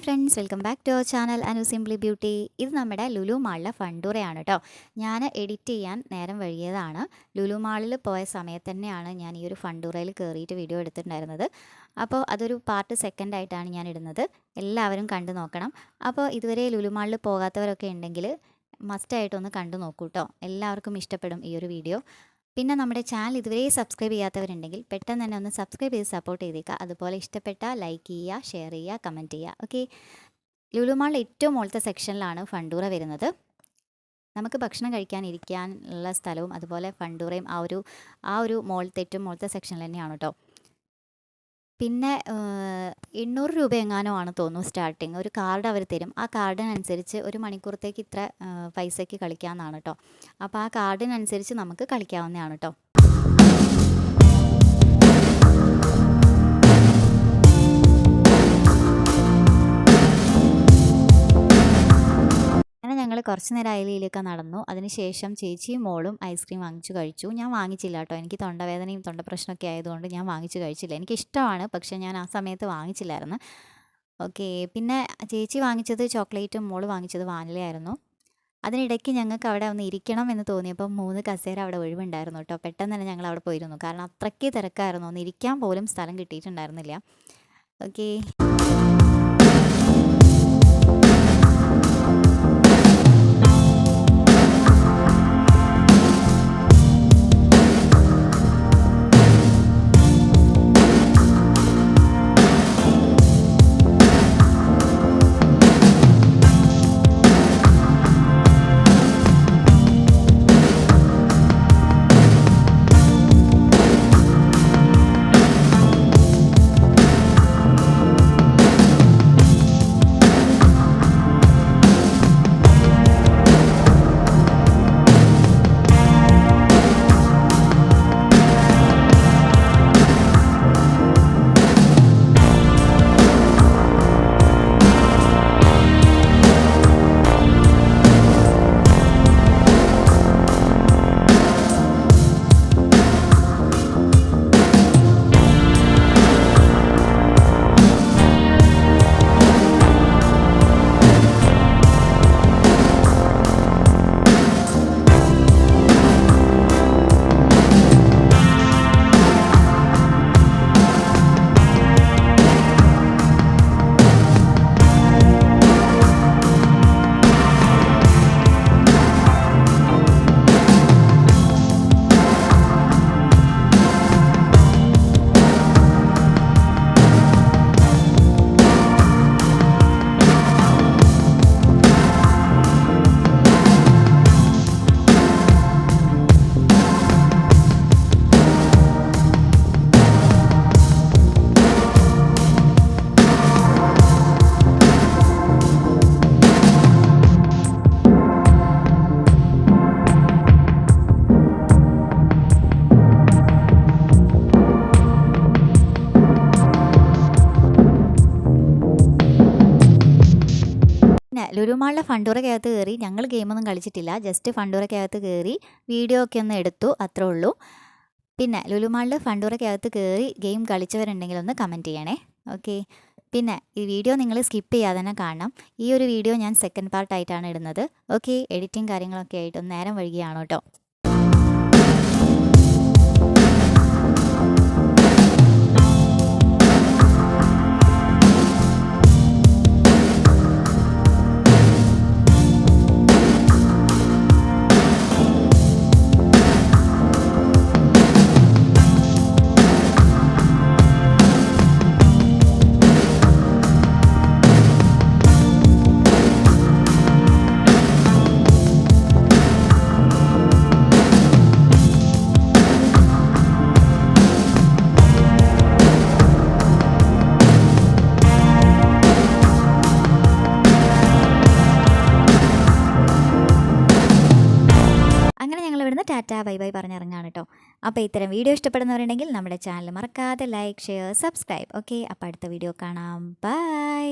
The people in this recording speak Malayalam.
Friends, welcome back to our channel Anu simply beauty. ഇത് നമ്മുടെ ലുലു മാളിലെ ഫണ്ടൂറയാണ് കേട്ടോ. ഞാൻ എഡിറ്റ് ചെയ്യാൻ നേരം വൈകിയതാണ്. ലുലു മാളിൽ പോയ സമയത്ത് തന്നെയാണ് ഞാൻ ഈ ഒരു ഫണ്ടൂറയിൽ കയറിയിട്ട് വീഡിയോ എടുത്തിട്ടുണ്ടായിരുന്നത്. അപ്പോൾ അതൊരു പാർട്ട് സെക്കൻഡ് ആയിട്ടാണ് ഞാൻ ഇടുന്നത്. എല്ലാവരും കണ്ടു നോക്കണം. അപ്പോൾ ഇതുവരെ ലുലു മാളിൽ പോകാത്തവരൊക്കെ ഉണ്ടെങ്കിൽ മസ്റ്റായിട്ടൊന്ന് കണ്ടു നോക്കൂ കേട്ടോ. എല്ലാവർക്കും ഇഷ്ടപ്പെടും ഈ ഒരു വീഡിയോ. പിന്നെ നമ്മുടെ ചാനൽ ഇതുവരെ സബ്സ്ക്രൈബ് ചെയ്യാത്തവരുണ്ടെങ്കിൽ പെട്ടെന്ന് തന്നെ ഒന്ന് സബ്സ്ക്രൈബ് ചെയ്ത് സപ്പോർട്ട് ചെയ്തേക്കുക. അതുപോലെ ഇഷ്ടപ്പെട്ടാൽ ലൈക്ക് ചെയ്യുക, ഷെയർ ചെയ്യുക, കമൻറ്റ് ചെയ്യുക. ഓക്കെ, ലുലു മാളിൽ ഏറ്റവും മുകളിലത്തെ സെക്ഷനിലാണ് ഫണ്ടൂറ വരുന്നത്. നമുക്ക് ഭക്ഷണം കഴിക്കാനിരിക്കാനുള്ള സ്ഥലവും അതുപോലെ ഫണ്ടൂറയും ആ ഒരു മുകളിലത്തെ ഏറ്റവും മുകളിലത്തെ സെക്ഷനിൽ തന്നെയാണ് കേട്ടോ. പിന്നെ 800 രൂപ എങ്ങാനോ ആണ് തോന്നുന്നു സ്റ്റാർട്ടിങ്. ഒരു കാർഡ് അവർ തരും. ആ കാർഡിനനുസരിച്ച് ഒരു മണിക്കൂറത്തേക്ക് ഇത്ര പൈസയ്ക്ക് കളിക്കാമെന്നാണ് കേട്ടോ. അപ്പോൾ ആ കാർഡിനനുസരിച്ച് നമുക്ക് കളിക്കാവുന്നതാണ് കേട്ടോ. അങ്ങനെ ഞങ്ങൾ കുറച്ച് നേരം അയലിയിലൊക്കെ നടന്നു. അതിനുശേഷം ചേച്ചിയും മോളും ഐസ്ക്രീം വാങ്ങിച്ചു കഴിച്ചു. ഞാൻ വാങ്ങിച്ചില്ല കേട്ടോ. എനിക്ക് തൊണ്ടവേദനയും തൊണ്ടപ്രശ്നമൊക്കെ ആയതുകൊണ്ട് ഞാൻ വാങ്ങിച്ചു കഴിച്ചില്ല. എനിക്കിഷ്ടമാണ്, പക്ഷേ ഞാൻ ആ സമയത്ത് വാങ്ങിച്ചില്ലായിരുന്നു. ഓക്കെ, പിന്നെ ചേച്ചി വാങ്ങിച്ചത് ചോക്ലേറ്റും മോള് വാങ്ങിച്ചത് വാനിലയായിരുന്നു. അതിനിടയ്ക്ക് ഞങ്ങൾക്ക് അവിടെ ഒന്ന് ഇരിക്കണം എന്ന് തോന്നിയപ്പോൾ 3 കസേര അവിടെ ഒഴിവുണ്ടായിരുന്നു കേട്ടോ. പെട്ടെന്ന് തന്നെ ഞങ്ങൾ അവിടെ പോയിരുന്നു. കാരണം അത്രയ്ക്ക് തിരക്കായിരുന്നു. ഒന്ന് ഇരിക്കാൻ പോലും സ്ഥലം കിട്ടിയിട്ടുണ്ടായിരുന്നില്ല. ഓക്കെ, പിന്നെ ലുലു മാളിലെ ഫണ്ടൂറയ്ക്കകത്ത് കയറി ഞങ്ങൾ ഗെയിമൊന്നും കളിച്ചിട്ടില്ല. ജസ്റ്റ് ഫണ്ടൂറയ്ക്കകത്ത് കയറി വീഡിയോ ഒക്കെ ഒന്ന് എടുത്തു, അത്രേ ഉള്ളൂ. പിന്നെ ലുലു മാളിൽ ഫണ്ടൂറയ്ക്കകത്ത് കയറി ഗെയിം കളിച്ചവരുണ്ടെങ്കിൽ ഒന്ന് കമൻറ്റ് ചെയ്യണേ. ഓക്കെ, പിന്നെ ഈ വീഡിയോ നിങ്ങൾ സ്കിപ്പ് ചെയ്യാതെ തന്നെ കാണണം. ഈ ഒരു വീഡിയോ ഞാൻ സെക്കൻഡ് പാർട്ടായിട്ടാണ് ഇടുന്നത്. ഓക്കെ, എഡിറ്റിംഗ് കാര്യങ്ങളൊക്കെ ആയിട്ട് നേരം വൈകിയാണ് കേട്ടോ. ഇവിടുന്ന് ടാറ്റാ ബൈ ബൈ പറഞ്ഞിറങ്ങാണ് കേട്ടോ. അപ്പോൾ ഇത്തരം വീഡിയോ ഇഷ്ടപ്പെടുന്നവരുണ്ടെങ്കിൽ നമ്മുടെ ചാനൽ മറക്കാതെ ലൈക്ക്, ഷെയർ, സബ്സ്ക്രൈബ്. ഓക്കെ, അപ്പോൾ അടുത്ത വീഡിയോ കാണാം. ബൈ.